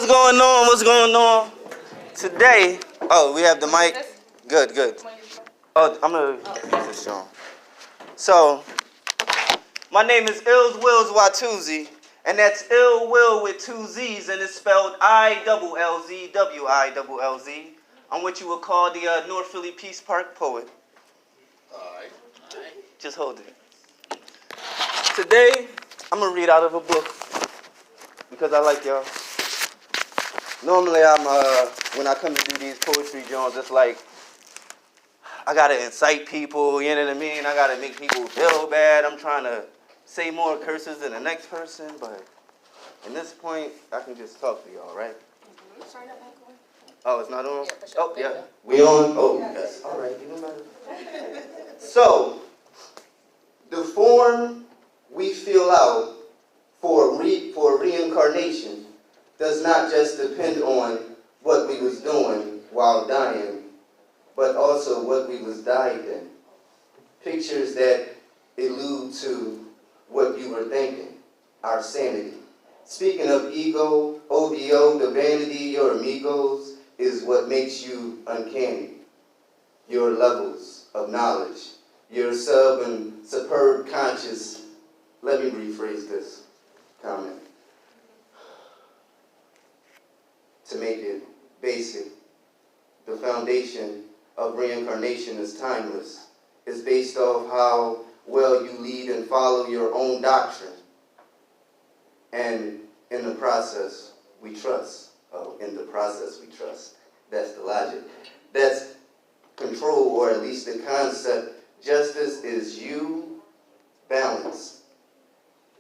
What's going on? What's going on? Today, oh, we have the mic. Good, good. Oh, I'm gonna use this, Sean. So, my name is Ills Wills Watuzi, and that's Ill Will with two Z's, and it's spelled I-double-L-Z, W-I-double-L-Z. I'm what you would call the North Philly Peace Park poet. Alright. Just hold it. Today, I'm gonna read out of a book because I like y'all. Normally, when I come to do these poetry joints, it's like I gotta incite people, you know what I mean? I gotta make people feel bad. I'm trying to say more curses than the next person, but at this point, I can just talk to y'all, right? Oh, it's not on? Yeah, oh, yeah. We on? Oh, yes. All right, even better. So, the form we fill out for reincarnation does not just depend on what we was doing while dying, but also what we was died in. Pictures that allude to what you were thinking, our sanity. Speaking of ego, ODO, the vanity, your amigos, is what makes you uncanny. Your levels of knowledge, your sub and superb conscious. Let me rephrase this comment. To make it basic, the foundation of reincarnation is timeless. It's based off how well you lead and follow your own doctrine. And in the process, we trust. Oh, in the process, we trust. That's the logic. That's control, or at least the concept. Justice is you balanced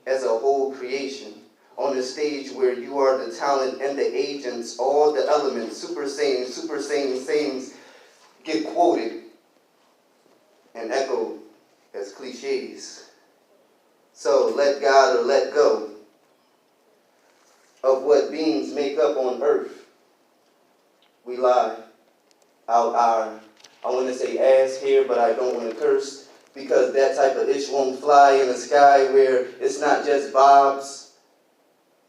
as a whole creation on the stage where you are the talent and the agents, all the elements, super saiyans get quoted and echoed as cliches. So let God or let go of what beings make up on earth. We lie out our, I want to say ass here, but I don't want to curse, because that type of ish won't fly in the sky where it's not just bobs,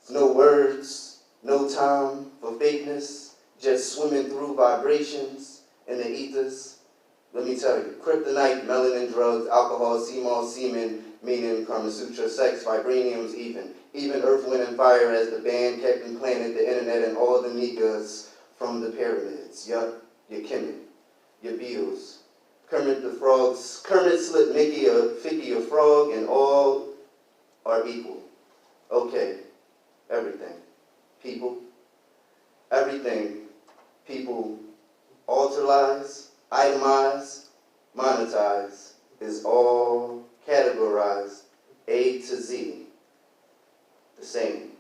no words, no time for fakeness, just swimming through vibrations in the ethers. Let me tell you, kryptonite, melanin, drugs, alcohol, CMOS, semen, meaning Kama Sutra, sex, vibraniums even earth, wind, and fire as the band, Captain Planet, the internet, and all the niggas from the pyramids. Yup, your Kemet, your Beatles, Kermit the Frogs, Kermit slipped Mickey a Ficky a frog, and all are equal. Okay, everything, people, everything, people alterize, itemize, monetize, is all categorized A to Z. The same.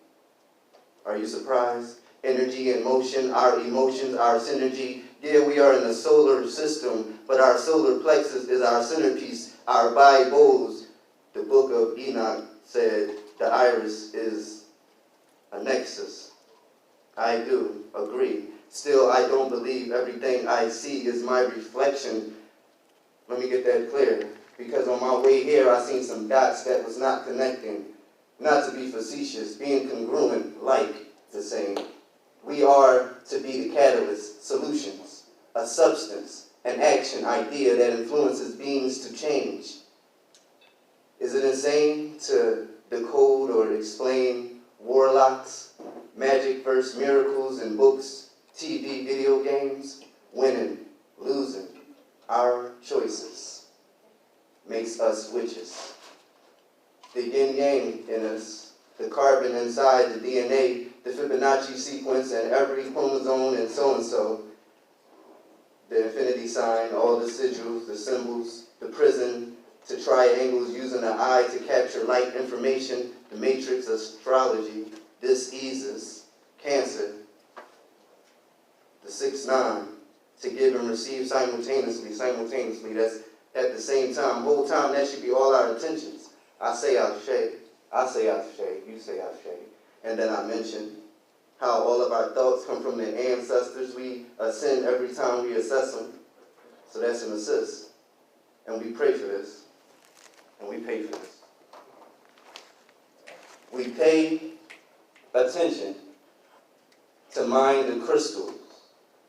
Are you surprised? Energy and motion, our emotions, our synergy. Yeah, we are in the solar system, but our solar plexus is our centerpiece, our Bibles. The book of Enoch said the iris is a nexus. I do agree. Still, I don't believe everything I see is my reflection. Let me get that clear. Because on my way here, I seen some dots that was not connecting. Not to be facetious, being congruent, like the same. We are to be the catalyst, solutions, a substance, an action, idea that influences beings to change. Is it insane to decode or explain warlocks, magic verse miracles in books, TV, video games? Winning, losing, our choices makes us witches. The yin yang in us, the carbon inside the DNA, the Fibonacci sequence, and every chromosome and so, the infinity sign, all the sigils, the symbols, the prism to triangles using the eye to capture light information, the matrix astrology, diseases, cancer, the 6-9, to give and receive simultaneously, that's at the same time, whole time, that should be all our intentions. I say Ashe, you say Ashe. And then I mentioned how all of our thoughts come from the ancestors. We ascend every time we assess them. So that's an assist. And we pray for this. And we pay for this. We pay attention to mine the crystals.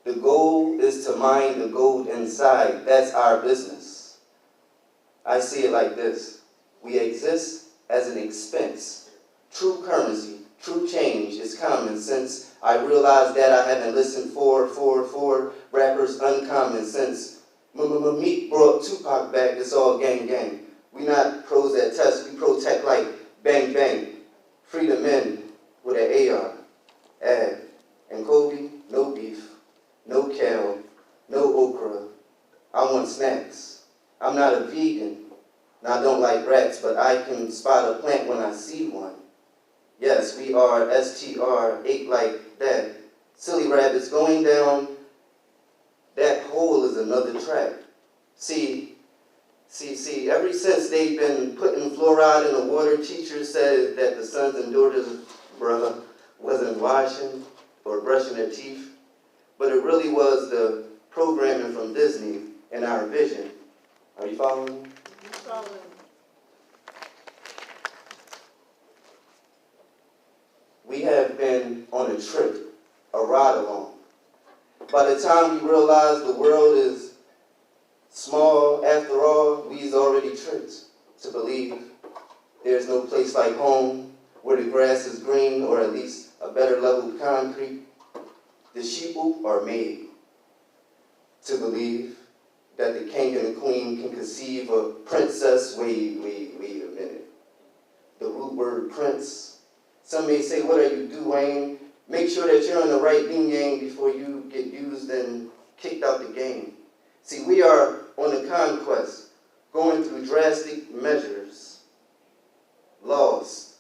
The goal is to mine the gold inside. That's our business. I see it like this. We exist as an expense. True currency, true change is common sense. I realize that I haven't listened for rappers uncommon sense. Meek brought Tupac back, it's all gang gang. We not pros that test, we protect like bang bang. Free the men with an AR, Ab, and Kobe, no beef, no kale, no okra. I want snacks. I'm not a vegan, and I don't like rats, but I can spot a plant when I see one. Yes, we are STR, ate like that. Silly rabbits going down that hole is another track. See, ever since they've been putting fluoride in the water, teachers said that the sons and daughters, brother, wasn't washing or brushing their teeth, but it really was the programming from Disney and our vision. Are you following me? Following. We have been on a trip, a ride along. By the time we realize the world is small, after all, we's already tricked to believe there's no place like home where the grass is green or at least a better level concrete. The sheeple are made to believe that the king and the queen can conceive a princess. Wait a minute. The root word prince. Some may say, what are you doing? Make sure that you're on the right yin yang before you get used and kicked out the game. See, we are on a conquest, going through drastic measures, lost,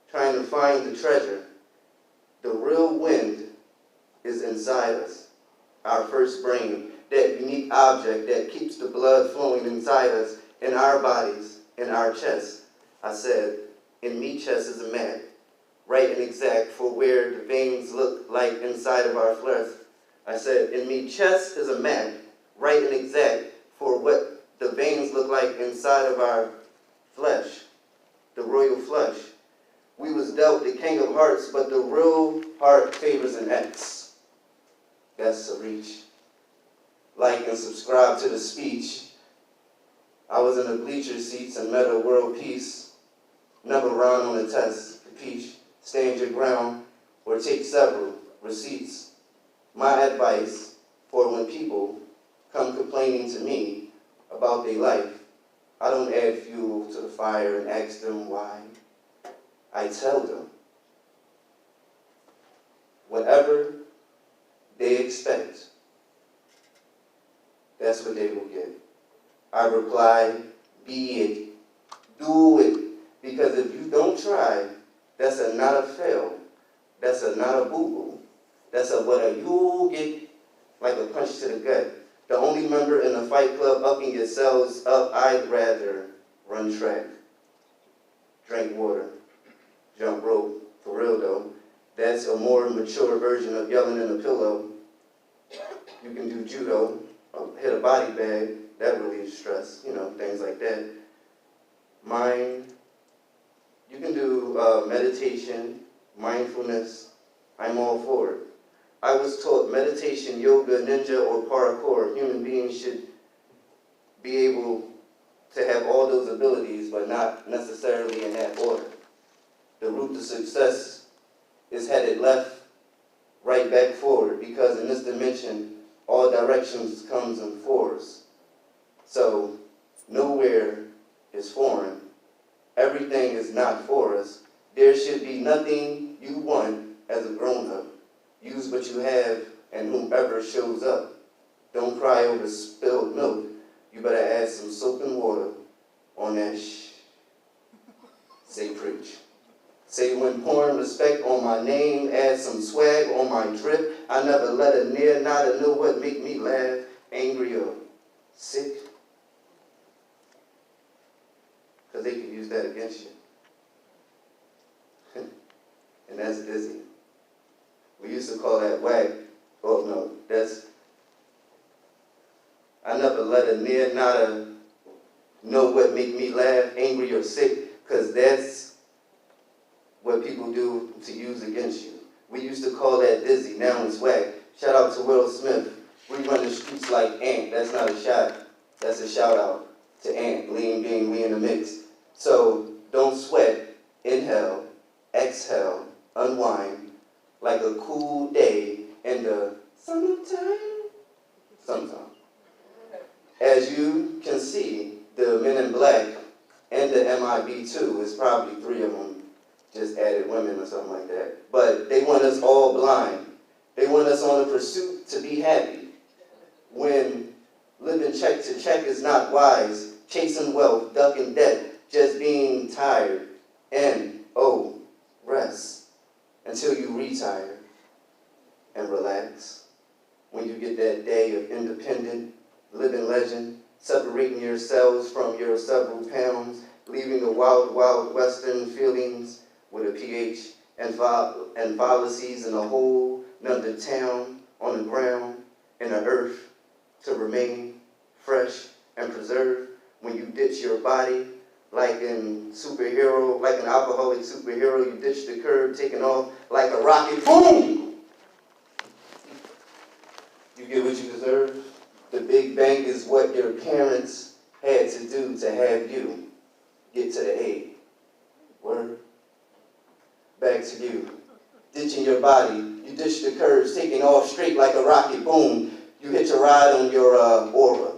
trying to find the treasure. The real wind is inside us, our first brain, that unique object that keeps the blood flowing inside us, in our bodies, in our chest. I said, in me chest is a map, right and exact for where the veins look like inside of our flesh. I said, in me chest is a map, right and exact for what the veins look like inside of our flesh, the royal flesh. We was dealt the king of hearts, but the real heart favors an X. That's a reach. Like and subscribe to the speech. I was in the bleacher seats and met a world peace. Never run on a test, capiche. Stand your ground or take several receipts. My advice for when people come complaining to me about their life, I don't add fuel to the fire and ask them why. I tell them whatever they expect, that's what they will get. I reply, be it, do it, because if you don't try, that's a not a fail, that's a not a boo-boo, that's a what a you get like a punch to the gut. The only member in the fight club upping yourselves up, I'd rather run track, drink water, jump rope, for real though. That's a more mature version of yelling in a pillow. You can do judo, hit a body bag, that relieves stress, things like that. Mind, you can do meditation, mindfulness, I'm all for it. I was taught meditation, yoga, ninja, or parkour. Human beings should be able to have all those abilities, but not necessarily in that order. The route to success is headed left, right, back, forward, because in this dimension, all directions comes in fours. So nowhere is foreign. Everything is not for us. There should be nothing you want as a grown-up. Use what you have and whomever shows up. Don't cry over spilled milk. You better add some soap and water on that Say preach. Say when pouring respect on my name, add some swag on my drip. I never let a near nada know what make me laugh, angry or sick. Because they could use that against you. And that's dizzy. We used to call that whack. Oh no, that's, I never let a near nada know what make me laugh, angry or sick, because that's what people do to use against you. We used to call that dizzy, now it's whack. Shout out to Will Smith. We run the streets like Ant. That's not a shot, that's a shout out to Ant. Lean being we in the mix. So don't sweat, inhale, exhale, unwind like a cool day in the summertime. As you can see, the Men in Black and the MIB2 is probably 3 of them, just added women or something like that. But they want us all blind. They want us on a pursuit to be happy. When living check to check is not wise, chasing wealth, ducking debt, just being tired, and rest until you retire and relax. When you get that day of independent living legend, separating yourselves from your several pounds, leaving the wild, wild western feelings with a pH and fallacies in a whole another town on the ground in the earth to remain fresh and preserved. When you ditch your body like in superhero, like an alcoholic superhero, you ditch the curb, taking off like a rocket, boom! You get what you deserve. The Big Bang is what your parents had to do to have you get to the A. Word? Back to you. Ditching your body, you ditch the curves, taking off straight like a rocket, boom. You hit your ride on your aura,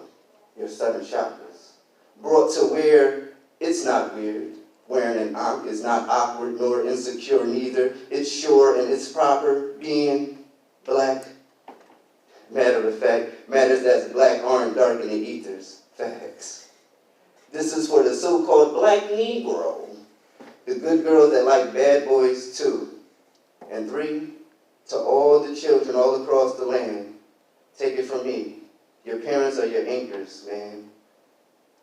your 7 chakras. Brought to where it's not weird. Wearing an ankh is not awkward nor insecure neither. It's sure and it's proper being black. Matter of fact, matters that's black aren't dark in the ethers. Facts. This is for the so-called black Negro. The good girls that like bad boys too. And 3, to all the children all across the land, take it from me. Your parents are your anchors, man.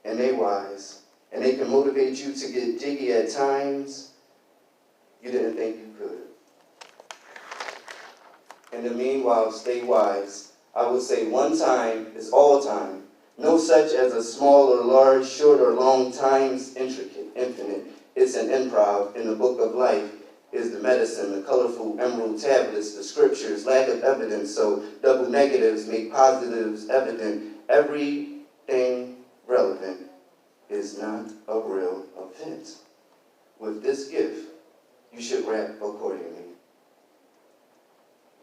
And they wise. And they can motivate you to get jiggy at times you didn't think you could. In the meanwhile, stay wise. I would say one time is all time. No such as a small or large, short or long times, intricate, infinite. It's an improv in the book of life. Is the medicine, the colorful emerald tablets, the scriptures, lack of evidence, so double negatives make positives evident. Everything relevant is not a real event. With this gift, you should rap accordingly.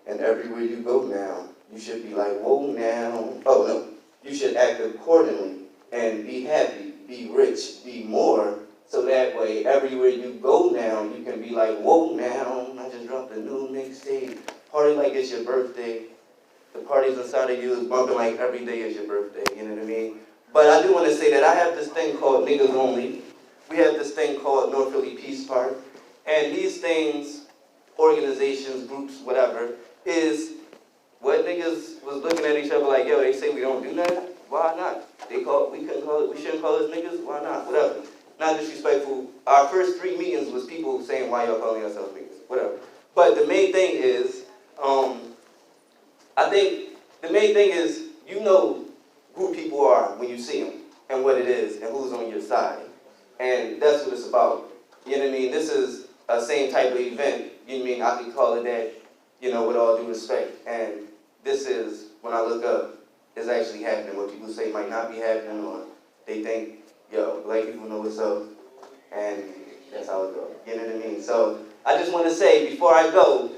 And everywhere you go now, you should be like, whoa now. Oh no, you should act accordingly and be happy, be rich, be more. So that way, everywhere you go now, you can be like, whoa now, I just dropped a new mixtape. Party like it's your birthday. The parties inside of you is bumping like every day is your birthday, you know what I mean? But I do want to say that I have this thing called Niggas Only. We have this thing called North Philly Peace Park. And these things, organizations, groups, whatever, is what niggas was looking at each other like, yo, they say we don't do nothing? Why not? We shouldn't call us niggas? Why not? Whatever. Not disrespectful. Our first 3 meetings was people saying, why y'all calling yourselves niggas? Whatever. But the main thing is, I think the main thing is, you know who people are when you see them, and what it is, and who's on your side. And that's what it's about. You know what I mean? This is a same type of event. You know what I mean? I could call it that, you know, with all due respect. And this is, when I look up, is actually happening. What people say might not be happening, or they think, yo, black people know what's up, and that's how it goes. You know what I mean? So I just want to say, before I go,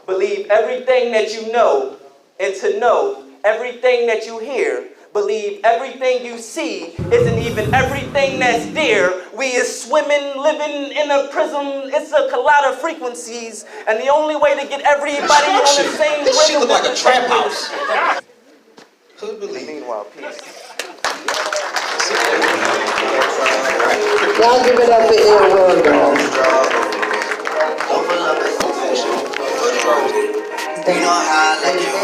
believe everything that you know, and to know everything that you hear. Believe everything you see isn't even everything that's there. We is swimming, living in a prism. It's a collide of frequencies, and the only way to get everybody on the same rhythm. This shit look like a trap house. Who believe? Meanwhile, peace. Y'all give it up for Ill Will, dog. You know how I like it.